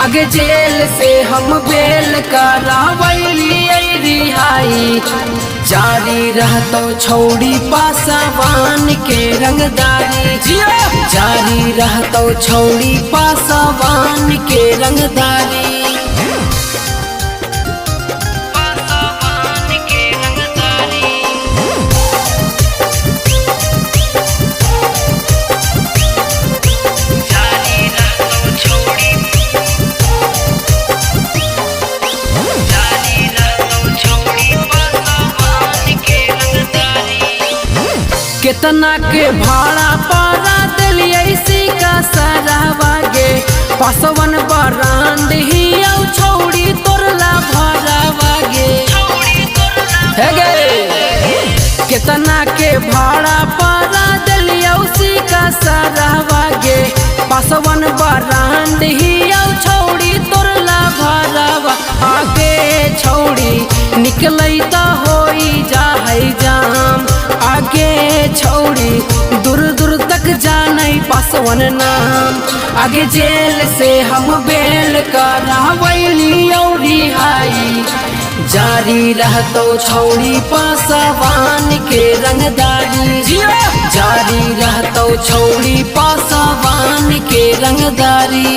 आगे जेल से हम बेल करावली रिहाई। जारी रहतो छौड़ी पासवान के रंगदारी, जारी रहतो छौड़ी पासवान के रंगदारी। कितना के भाड़ा पारा दिलिए का सरावागे, पासवन बरांड ही औ छौड़ी तोरला भरावागे। हे गे कितना के भाड़ा पारा दिलिए का सरावागे, पासवन बरांड ही औ छौड़ी तोरला भरावा। आगे छौड़ी निकलई त होई जाई जाम, आगे छौड़ी दूर दूर तक जाने पासवन नाम। आगे जेल से हम बेल करावली और रिहाई। जारी रहतो छौड़ी पासवान के रंगदारी, जारी रहतो छौड़ी पासवान के रंगदारी।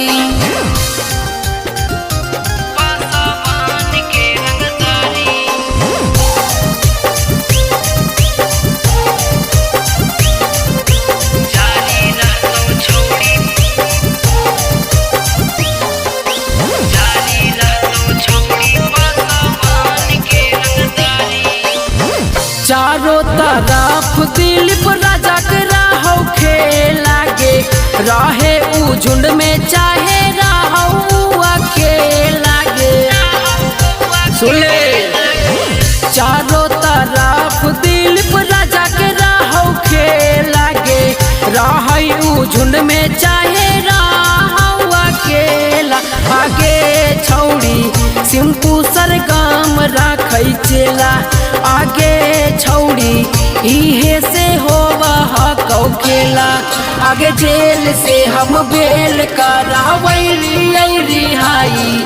चारों तरफ दिलीप राजा के राहो खेलागे, राहे उ झुंड में चाहे राहो अकेलागे। सुले चारों तरफ दिलीप राजा के राहो खेलागे, राहे उ झुंड में चाहे राहो अकेला। आगे छौड़ी सिंपू सरगम राखै चेला, आगे छौड़ी इहे से होवा हकौ खेला। आगे जेल से हम बेल करावली रिहाई।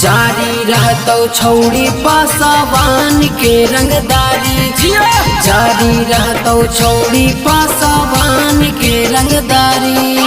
जारी रहतो छौड़ी पासवान के रंगदारी, जारी रहतो छौड़ी पासवान के रंगदारी।